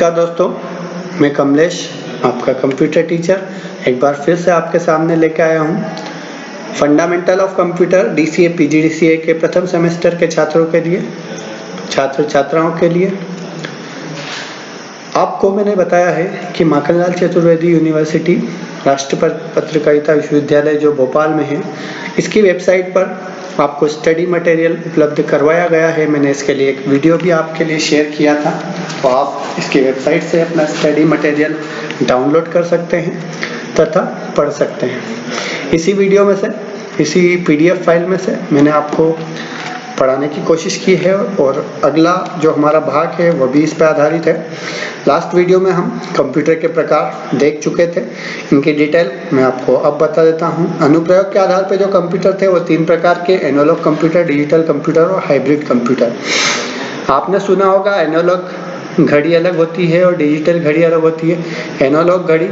नमस्कार दोस्तों, मैं कमलेश आपका कंप्यूटर टीचर एक बार फिर से आपके सामने लेकर आया हूँ। Fundamental of computer DCA PGDCA के प्रथम सेमेस्टर के छात्रों के लिए, छात्र छात्राओं के लिए आपको मैंने बताया है कि माखनलाल चतुर्वेदी यूनिवर्सिटी राष्ट्रीय पत्रकारिता विश्वविद्यालय जो भोपाल में है, इसकी वेबसाइट पर आपको स्टडी मटेरियल उपलब्ध करवाया गया है। मैंने इसके लिए एक वीडियो भी आपके लिए शेयर किया था, तो आप इसकी वेबसाइट से अपना स्टडी मटेरियल डाउनलोड कर सकते हैं तथा पढ़ सकते हैं। इसी वीडियो में से, इसी PDF फाइल में से मैंने आपको पढ़ाने की कोशिश की है और अगला जो हमारा भाग है वो भी इस पर आधारित है। लास्ट वीडियो में हम कंप्यूटर के प्रकार देख चुके थे, इनकी डिटेल मैं आपको अब बता देता हूं। अनुप्रयोग के आधार पर जो कंप्यूटर थे वो 3 प्रकार के: एनालॉग कंप्यूटर, डिजिटल कंप्यूटर और हाइब्रिड कंप्यूटर। आपने सुना होगा एनालॉग घड़ी अलग होती है और डिजिटल घड़ी अलग होती है। एनालॉग घड़ी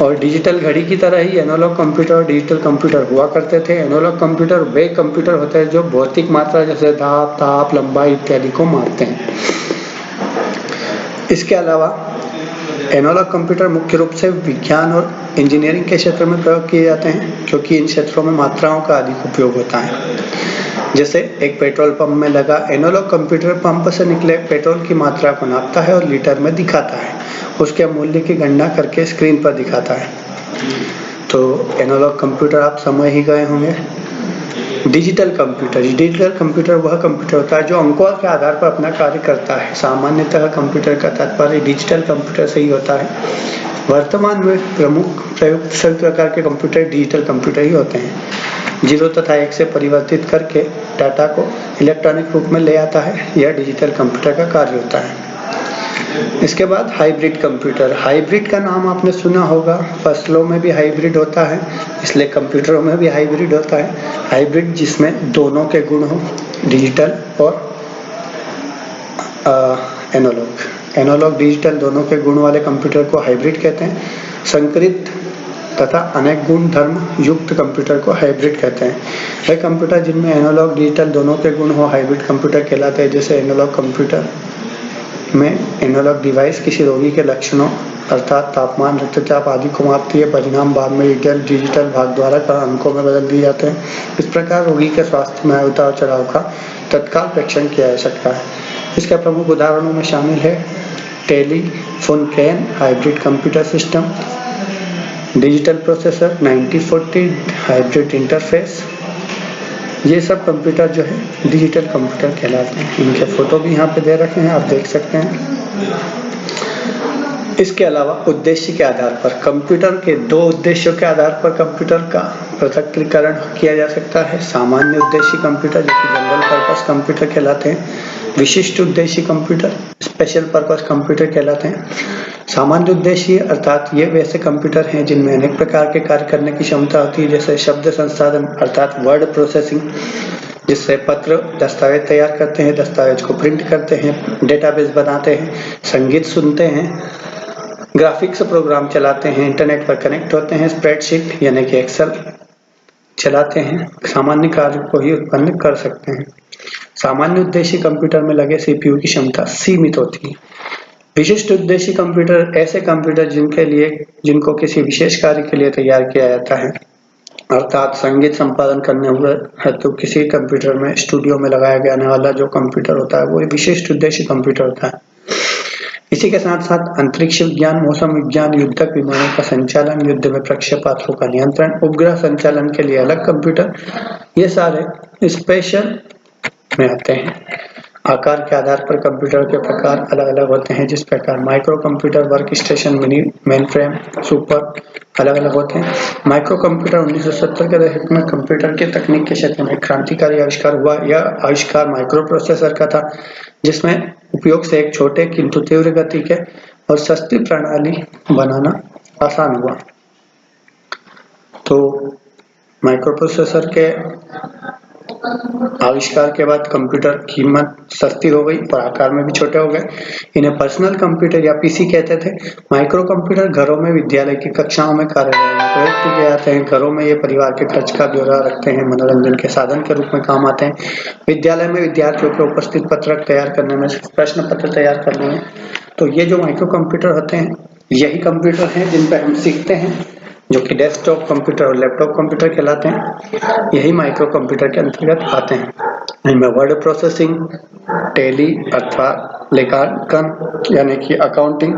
और डिजिटल घड़ी की तरह ही एनालॉग कंप्यूटर और डिजिटल कंप्यूटर हुआ करते थे। एनालॉग कंप्यूटर वे कंप्यूटर होते हैं जो भौतिक मात्रा जैसे दाब, ताप, लंबाई इत्यादि को मापते हैं। इसके अलावा एनालॉग कंप्यूटर मुख्य रूप से विज्ञान और इंजीनियरिंग के क्षेत्र में प्रयोग किए जाते हैं, क्योंकि इन क्षेत्रों में मात्राओं का अधिक उपयोग होता है। जैसे एक पेट्रोल पंप में लगा एनालॉग कंप्यूटर पंप से निकले पेट्रोल की मात्रा को नापता है और लीटर में दिखाता है, उसके मूल्य की गणना करके स्क्रीन पर दिखाता है। तो एनालॉग कंप्यूटर आप समझ ही गए होंगे। डिजिटल कंप्यूटर वह कंप्यूटर होता है जो अंकों के आधार पर अपना कार्य करता है। सामान्यतः कंप्यूटर का तात्पर्य डिजिटल कंप्यूटर से ही होता है। वर्तमान में प्रमुख प्रयुक्त सभी प्रकार के कंप्यूटर डिजिटल कंप्यूटर ही होते हैं। 0 तथा 1 से परिवर्तित करके डाटा को इलेक्ट्रॉनिक रूप में ले आता है, यह डिजिटल कंप्यूटर का कार्य होता है। इसके बाद हाइब्रिड कंप्यूटर। हाइब्रिड का नाम आपने सुना होगा, फसलों में भी हाइब्रिड होता है, इसलिए कंप्यूटरों में भी हाइब्रिड होता है। हाइब्रिड जिसमें दोनों के गुण हो, डिजिटल और एनालॉग डिजिटल दोनों के गुण वाले कंप्यूटर को हाइब्रिड कहते हैं। संकरित तथा अनेक गुण धर्म युक्त कंप्यूटर को हाइब्रिड कहते हैं। वे कंप्यूटर जिनमें एनालॉग डिजिटल दोनों के गुण हो हाइब्रिड कंप्यूटर कहलाते हैं। जैसे एनालॉग कंप्यूटर में एनालॉग डिवाइस किसी रोगी के लक्षणों अर्थात तापमान, रक्तचाप आदि को मापती है, परिणाम बाद में डिजिटल भाग द्वारा अंकों में बदल दिए जाते हैं। इस प्रकार रोगी के स्वास्थ्य में उतार चढ़ाव का तत्काल परीक्षण किया जा सकता है। इसके प्रमुख उदाहरणों में शामिल है telephone hybrid computer system, digital processor 9040 hybrid interface. ये सब कंप्यूटर जो है डिजिटल कंप्यूटर कहलाते हैं। इनके फोटो भी यहाँ पे दे रखे हैं, आप देख सकते हैं। इसके अलावा उद्देश्य के आधार पर कंप्यूटर के 2 उद्देश्यों के आधार पर कंप्यूटर का पृथक्करण किया जा सकता है। सामान्य उद्देश्य कंप्यूटर जो कि जनरल पर्पस कंप्यूटर कहलाते हैं। विशिष्ट उद्देश्य कंप्यूटर स्पेशल पर्पस कंप्यूटर कहलाते हैं। सामान्य उद्देश्य अर्थात ये वैसे कंप्यूटर हैं जिनमें अनेक प्रकार के कार्य करने की क्षमता होती है, जैसे शब्द संसाधन अर्थात वर्ड प्रोसेसिंग, जिससे पत्र दस्तावेज तैयार करते हैं, दस्तावेज को प्रिंट करते हैं, डेटाबेस बनाते हैं, संगीत सुनते हैं, ग्राफिक्स प्रोग्राम चलाते हैं, इंटरनेट पर कनेक्ट होते हैं, स्प्रेडशीट यानी कि एक्सेल चलाते हैं। सामान्य कार्य को ही उत्पन्न कर सकते हैं। सामान्य उद्देश्य कंप्यूटर में लगे CPU की क्षमता सीमित होती है। विशिष्ट उद्देश्य कंप्यूटर ऐसे कंप्यूटर जिनको किसी विशेष कार्य के लिए तैयार किया जाता है, अर्थात संगीत संपादन करने हुए है तो किसी कंप्यूटर में स्टूडियो में लगाया जाने वाला जो कंप्यूटर होता है वो विशिष्ट उद्देश्य कंप्यूटर होता है। इसी के साथ साथ अंतरिक्ष विज्ञान, मौसम विज्ञान, युद्धक विमानों का संचालन, युद्ध में प्रक्षेपास्त्रों का नियंत्रण, उपग्रह संचालन के लिए अलग कंप्यूटर, ये सारे स्पेशल में आते हैं। आकार के आधार पर कंप्यूटर के प्रकार अलग अलग होते हैं। जिस प्रकार micro computer, work station, mini mainframe, super अलग अलग होते हैं। माइक्रो कंप्यूटर 1970 के दशक में कंप्यूटर के तकनीक के क्षेत्र में क्रांतिकारी आविष्कार हुआ। यह आविष्कार माइक्रो प्रोसेसर का था, जिसमें उपयोग से एक छोटे किंतु तीव्र गति के और सस्ती प्रणाली बनाना आसान हुआ। तो माइक्रो प्रोसेसर के आविष्कार के बाद कंप्यूटर कीमत सस्ती हो गई और आकार में भी छोटे हो गए। इन्हें पर्सनल कंप्यूटर या पीसी कहते थे। माइक्रो कंप्यूटर घरों में, विद्यालय की कक्षाओं में, कार्यालयों में प्रयोग किए जाते हैं। घरों में ये परिवार के खर्च का ब्यौरा रखते हैं, मनोरंजन के साधन के रूप में काम आते हैं। विद्यालय में विद्यार्थियों के उपस्थित पत्रक तैयार करने में, प्रश्न पत्र तैयार करने में। तो ये जो माइक्रो कंप्यूटर होते हैं, यही कंप्यूटर हैं जिन पर हम सीखते हैं, जो कि डेस्कटॉप कंप्यूटर और लैपटॉप कंप्यूटर कहलाते हैं। यही माइक्रो कंप्यूटर के अंतर्गत आते हैं। इनमें वर्ड प्रोसेसिंग, टैली अथवा लेखांकन यानी कि accounting,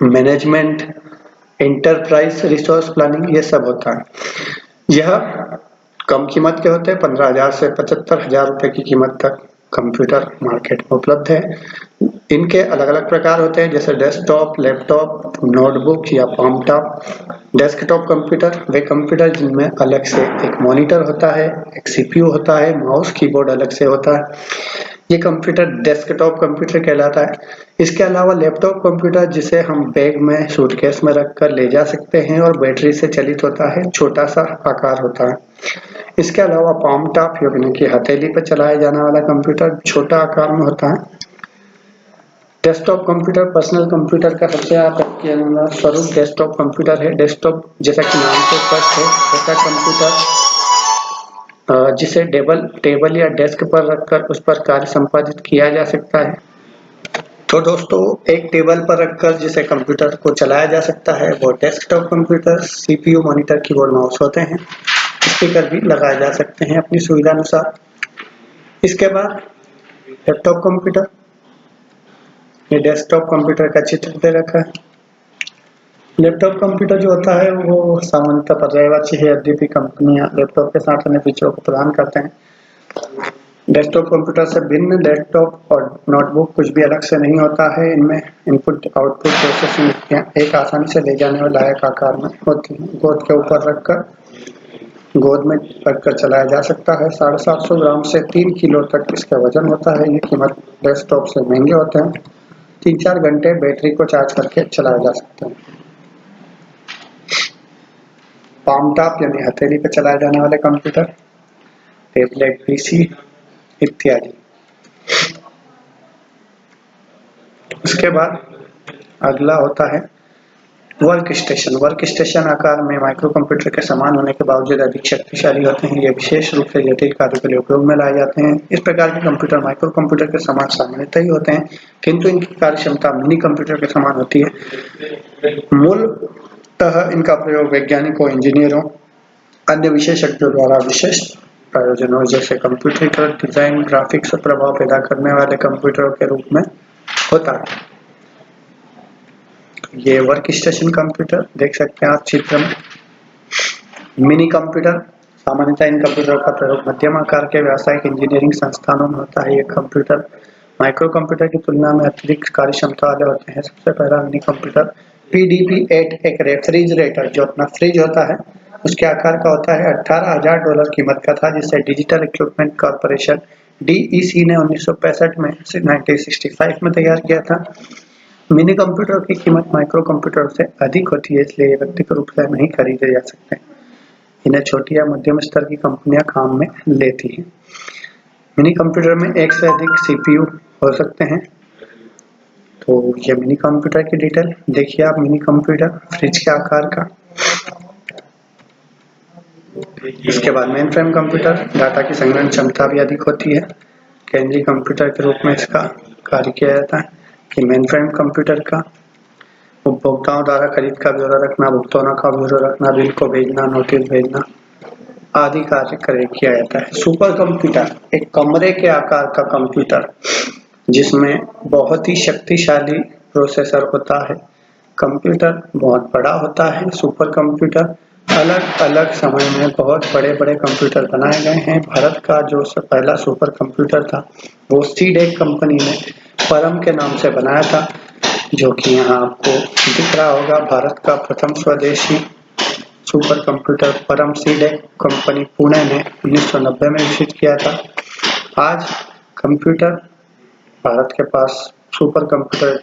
management, enterprise resource planning, ये सब होता है। यह कम कीमत के होते हैं, 15,000 से 75,000 रुपए की कीमत तक कंप्यूटर मार्केट में उपलब्ध है। इनके अलग अलग प्रकार होते हैं, जैसे डेस्कटॉप, लैपटॉप, नोटबुक या पामटॉप। डेस्कटॉप कंप्यूटर वे कंप्यूटर जिनमें अलग से एक मॉनिटर होता है, एक सीपीयू होता है, माउस कीबोर्ड अलग से होता है। ये कंप्यूटर डेस्कटॉप कंप्यूटर कहलाता है। इसके अलावा लैपटॉप कंप्यूटर, जिसे हम बैग में, सूटकेस में रखकर ले जा सकते हैं और बैटरी से चलित होता है, छोटा सा आकार होता है। इसके अलावा पामटॉप यानी कि हथेली पर चलाया जाने वाला कंप्यूटर छोटा आकार में होता है। डेस्कटॉप कंप्यूटर पर्सनल कंप्यूटर का सबसे आम स्वरूप डेस्कटॉप कंप्यूटर है। डेस्कटॉप जैसा कि नाम से स्पष्ट है, ऐसा कंप्यूटर जिसे टेबल या डेस्क पर रखकर उस पर कार्य संपादित किया जा सकता है। तो दोस्तों, एक टेबल पर रखकर जिसे कंप्यूटर को चलाया जा सकता है वो desktop computer. CPU, monitor, keyboard, mouse होते हैं। स्पीकर भी लगाए जा सकते हैं अपनी सुविधा अनुसार। इसके बाद लैपटॉप कंप्यूटर, ये डेस्कटॉप कंप्यूटर का चित्र दे रखा है। लैपटॉप कंप्यूटर जो होता है वो सामान्यतः पर्यायवाची है, यद्यपि कंपनियां लैपटॉप के साथ अन्य फीचरों को प्रदान करते हैं। डेस्कटॉप कंप्यूटर से भिन्न लैपटॉप और नोटबुक कुछ भी अलग से नहीं होता है। इनमें इनपुट आउटपुट प्रोसेसिंग एक आसानी से ले जाने वाले लायक आकार में होती है। गोद में रखकर चलाया जा सकता है। 750 ग्राम से 3 किलो तक इसका वजन होता है। ये कीमत डेस्कटॉप से महंगे होते हैं। 3-4 घंटे बैटरी को चार्ज करके चलाया जा सकता है। पामटॉप यानी हथेली पर चलाए जाने वाले कंप्यूटर, टैबलेट, पीसी इत्यादि। उसके बाद अगला होता है वर्क स्टेशन। वर्क स्टेशन आकार में माइक्रो कंप्यूटर के समान होने के बावजूद अधिक शक्तिशाली होते हैं। ये विशेष रूप से जटिल कार्य के लिए उपयोग में लाए जाते हैं। इस प्रकार के कंप्यूटर माइक्रो कंप्यूटर के समान सामान्यतः ही होते हैं, किंतु इनकी कार्य क्षमता मिनी कंप्यूटर के समान होती है। मूलतः इनका प्रयोग वैज्ञानिकों, इंजीनियरों, अन्य विशेषज्ञों द्वारा विशेष प्रयोजनों जैसे कंप्यूटरीकृत डिजाइन, ग्राफिक्स पर प्रभाव पैदा करने वाले कंप्यूटरों के रूप में होता है। ये वर्क स्टेशन कंप्यूटर देख सकते हैं आप चित्र में। मिनी कंप्यूटर, सामान्यतः इन कंप्यूटरों का प्रयोग मध्यम आकार के व्यावसायिक इंजीनियरिंग संस्थानों में होता है। ये कंप्यूटर माइक्रो कंप्यूटर की तुलना में अतिरिक्त कार्य क्षमता वाले होते हैं। सबसे पहला मिनी कंप्यूटर PDP-8 एक रेफ्रिजरेटर, जो अपना फ्रिज होता है, उसके आकार का होता है। $18,000 कीमत का था, जिसे डिजिटल इक्विपमेंट कॉर्पोरेशन DEC ने 1965 में 1965 में तैयार किया था। मिनी कंप्यूटर की कीमत माइक्रो कंप्यूटर से अधिक होती है, इसलिए ये व्यक्तिगत रूप से नहीं खरीदे जा सकते। इन्हें छोटी या मध्यम स्तर की कंपनियां काम में लेती हैं। मिनी कंप्यूटर में एक से अधिक CPU हो सकते हैं। तो ये मिनी कंप्यूटर की डिटेल देखिए आप। मिनी कंप्यूटर फ्रिज के आकार का। इसके बाद मेन फ्रेम कंप्यूटर, डाटा की संग्रहण क्षमता भी अधिक होती है। केंद्रीय कंप्यूटर के रूप में इसका कार्य किया जाता है। कि मेन फ्रेम कंप्यूटर का उपभोक्ताओं द्वारा खरीद का ब्यौरा रखना, भुगतानों का ब्यौरा रखना, बिल को भेजना, नोटिस भेजना आदि कार्य किया जाता है। सुपर कंप्यूटर एक कमरे के आकार का कंप्यूटर जिसमें बहुत ही शक्तिशाली प्रोसेसर होता है। कंप्यूटर बहुत बड़ा होता है। सुपर कंप्यूटर अलग अलग समय में बहुत बड़े बड़े कंप्यूटर बनाए गए हैं। भारत का जो पहला सुपर कंप्यूटर था वो सीडेक कंपनी ने परम के नाम से बनाया था, जो कि यहाँ आपको दिख रहा होगा। भारत का प्रथम स्वदेशी सुपर कंप्यूटर परम सीडेक कंपनी पुणे ने 1990 में विकसित किया था। आज कंप्यूटर भारत के पास सुपर कंप्यूटर